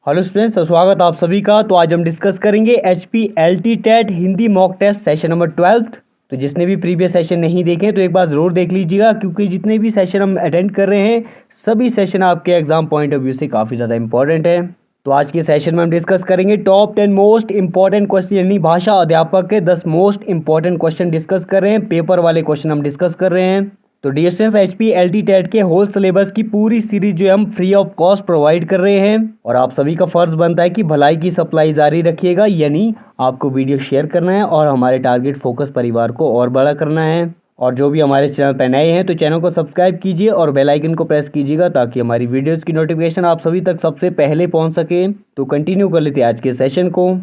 Hello students, तो स्वागत आप सभी का। तो आज हम डिस्कस करेंगे HPLT TET Hindi mock test session number 12। तो जिसने भी प्रीवियस सेशन नहीं देखे तो एक बार ज़रूर देख लीजिएगा, क्योंकि जितने भी सेशन हम अटेंड कर रहे हैं सभी सेशन आपके एग्जाम पॉइंट ऑफ व्यू से काफ़ी ज़्यादा इंपॉर्टेंट है। तो आज के सेशन में हम डिस्कस करेंगे टॉप 10 मोस्ट इंपॉर्टेंट क्वेश्चन, यानी भाषा अध्यापक के 10 मोस्ट इंपॉर्टेंट क्वेश्चन डिस्कस कर रहे हैं। पेपर वाले क्वेश्चन हम डिस्कस कर रहे हैं। तो डियर स्टूडेंट्स, HPLT टेट के होल सिलेबस की पूरी सीरीज जो हम फ्री ऑफ कॉस्ट प्रोवाइड कर रहे हैं, और आप सभी का फर्ज बनता है कि भलाई की सप्लाई जारी रखिएगा, यानी आपको वीडियो शेयर करना है और हमारे टारगेट फोकस परिवार को और बड़ा करना है। और जो भी हमारे चैनल पर नए हैं तो चैनल को सब्सक्राइब कीजिए और बेल आइकन को प्रेस कीजिएगा, ताकि हमारी वीडियोस की नोटिफिकेशन आप सभी तक सबसे पहले पहुंच सके। तो कंटिन्यू कर लेते हैं आज के सेशन को।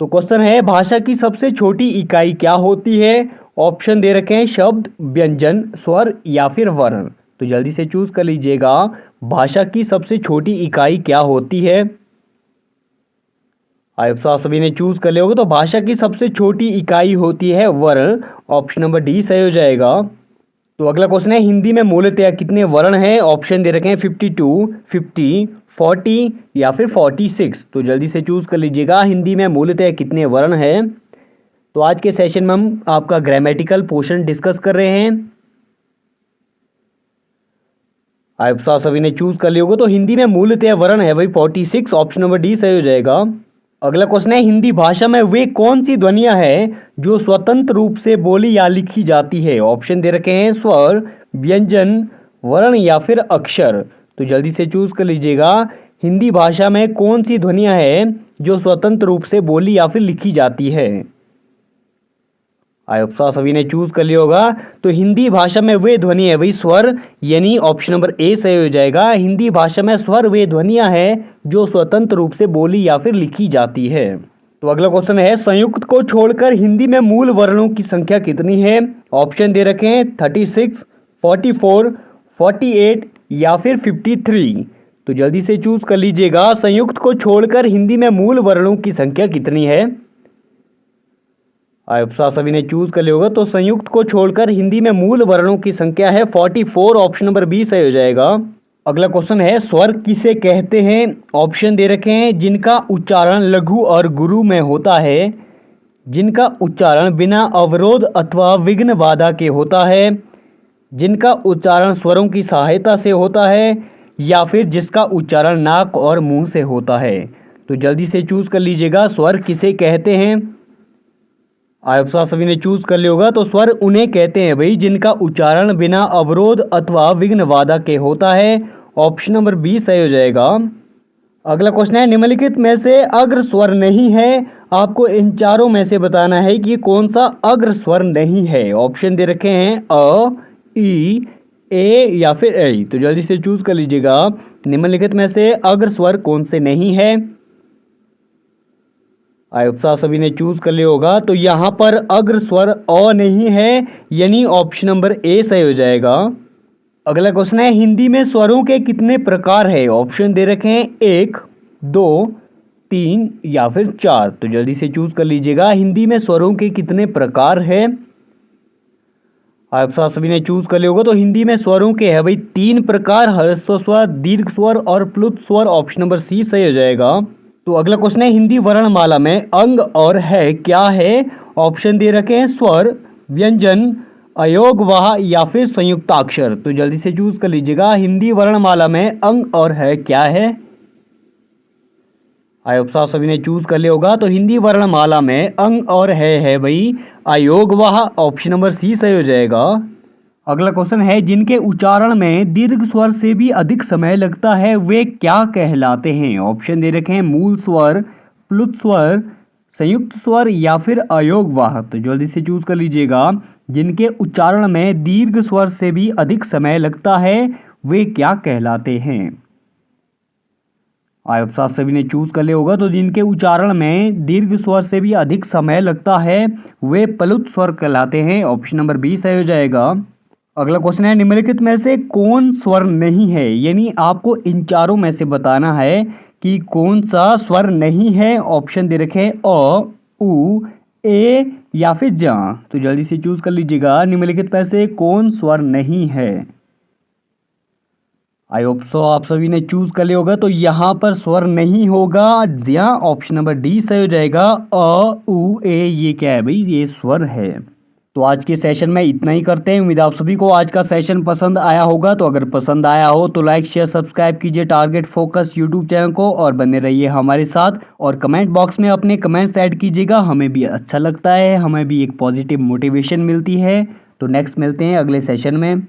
तो क्वेश्चन है, भाषा की सबसे छोटी इकाई क्या होती है? ऑप्शन दे रखे हैं शब्द, व्यंजन, स्वर या फिर वर्ण। तो जल्दी से चूज कर लीजिएगा, भाषा की सबसे छोटी इकाई क्या होती है। आप सभी ने चूज कर लिया होगा। तो भाषा की सबसे छोटी इकाई होती है वर्ण। ऑप्शन नंबर डी सही हो जाएगा। तो अगला क्वेश्चन है, हिंदी में मूलतः कितने वर्ण हैं? ऑप्शन दे रखे हैं 52, 50, 40 या फिर 46। तो जल्दी से चूज कर लीजिएगा, हिंदी में मूलतः कितने वर्ण हैं। तो आज के सेशन में हम आपका ग्रामेटिकल पोर्शन डिस्कस कर रहे हैं। आप सभी ने चूज कर लिया होगा। तो हिंदी में मूलतः वर्ण है भाई 46। ऑप्शन नंबर डी सही हो जाएगा। अगला क्वेश्चन है, हिंदी भाषा में वे कौन सी ध्वनियां हैं जो स्वतंत्र रूप से बोली या लिखी जाती है? ऑप्शन दे रखे हैं स्वर, व्यंजन, वर्ण या फिर अक्षर। तो जल्दी से चूज कर लीजिएगा, हिंदी भाषा में कौन सी ध्वनियां हैं जो स्वतंत्र रूप से बोली या फिर लिखी जाती है। आई होप सभी ने चूज कर लिया होगा। तो हिंदी भाषा में वे ध्वनि है वही स्वर, यानी ऑप्शन नंबर ए सही हो जाएगा। हिंदी भाषा में स्वर वे ध्वनियां हैं जो स्वतंत्र रूप से बोली या फिर लिखी जाती है। तो अगला क्वेश्चन है, संयुक्त को छोड़कर हिंदी में मूल वर्णों की संख्या कितनी है? ऑप्शन दे रखे हैं 36, 44, 48 या फिर 53। तो जल्दी से चूज कर लीजिएगा, संयुक्त को छोड़कर हिंदी में मूल वर्णों की संख्या कितनी है। आप सभी ने चूज कर लिया होगा। तो संयुक्त को छोड़कर हिंदी में मूल वर्णों की संख्या है 44। ऑप्शन नंबर बी सही हो जाएगा। अगला क्वेश्चन है, स्वर किसे कहते हैं? ऑप्शन दे रखे हैं जिनका उच्चारण लघु और गुरु में होता है, जिनका उच्चारण बिना अवरोध अथवा विघ्न बाधा के होता है, जिनका उच्चारण स्वरों की सहायता से होता है, या फिर जिसका उच्चारण नाक और मुंह से होता है। तो जल्दी से चूज कर लीजिएगा, स्वर किसे कहते हैं। आप सभी ने चूज कर लिया होगा। तो स्वर उन्हें कहते हैं भाई जिनका उच्चारण बिना अवरोध अथवा विघ्न बाधा के होता है। ऑप्शन नंबर बी सही हो जाएगा। अगला क्वेश्चन है, निम्नलिखित में से अग्र स्वर नहीं है। आपको इन चारों में से बताना है कि कौन सा अग्र स्वर नहीं है। ऑप्शन दे रखे हैं अ, ई, ए या फिर ऐ। तो जल्दी से चूज कर लीजिएगा, निम्नलिखित में से अग्र स्वर कौन से नहीं है। आप सभी ने चूज कर लिया होगा। तो यहाँ पर अग्र स्वर अ नहीं है, यानी ऑप्शन नंबर ए सही हो जाएगा। अगला क्वेश्चन है, हिंदी में स्वरों के कितने प्रकार है? ऑप्शन दे रखे हैं 1, 2, 3 या फिर 4। तो जल्दी से चूज कर लीजिएगा, हिंदी में स्वरों के कितने प्रकार है। आप सभी ने चूज कर लिया होगा। तो हिंदी में स्वरों के है भाई 3 प्रकार, ह्रस्व स्वर, दीर्घ स्वर और प्लुत स्वर। ऑप्शन नंबर सी सही हो जाएगा। तो अगला क्वेश्चन है, हिंदी वर्णमाला में अंग और है क्या है? ऑप्शन दे रखे हैं स्वर, व्यंजन, अयोगवाह या फिर संयुक्ताक्षर। तो जल्दी से चूज कर लीजिएगा, हिंदी वर्णमाला में अंग और है क्या है। आप सभी ने चूज कर लिया होगा। तो हिंदी वर्णमाला में अंग और है भाई अयोगवाह। ऑप्शन नंबर सी सही हो जाएगा। अगला क्वेश्चन है, जिनके उच्चारण में दीर्घ स्वर से भी अधिक समय लगता है वे क्या कहलाते हैं? ऑप्शन दे रखे हैं मूल स्वर, प्लुत स्वर, संयुक्त स्वर या फिर अयोगवाह। तो जल्दी से चूज कर लीजिएगा, जिनके उच्चारण में दीर्घ स्वर से भी अधिक समय लगता है वे क्या कहलाते हैं। आप सभी ने चूज कर लिया होगा। तो जिनके उच्चारण में दीर्घ स्वर से भी अधिक समय लगता है वे प्लुत स्वर कहलाते हैं। ऑप्शन नंबर बी सही हो जाएगा। अगला क्वेश्चन है, निम्नलिखित में से कौन स्वर नहीं है? यानी आपको इन चारों में से बताना है कि कौन सा स्वर नहीं है। ऑप्शन दे रखे हैं अ, उ, ए या फिर जा। तो जल्दी से चूज कर लीजिएगा, निम्नलिखित में से कौन स्वर नहीं है। आई होप सो आप सभी ने चूज कर लिया होगा। तो यहाँ पर स्वर नहीं होगा, यहाँ ऑप्शन नंबर डी सही हो जाएगा। अ उ ए ये क्या है भाई, ये स्वर है। तो आज के सेशन में इतना ही करते हैं। उम्मीद आप सभी को आज का सेशन पसंद आया होगा। तो अगर पसंद आया हो तो लाइक शेयर सब्सक्राइब कीजिए टारगेट फोकस यूट्यूब चैनल को और बने रहिए हमारे साथ। और कमेंट बॉक्स में अपने कमेंट्स ऐड कीजिएगा, हमें भी अच्छा लगता है, हमें भी एक पॉजिटिव मोटिवेशन मिलती है। तो नेक्स्ट मिलते हैं अगले सेशन में।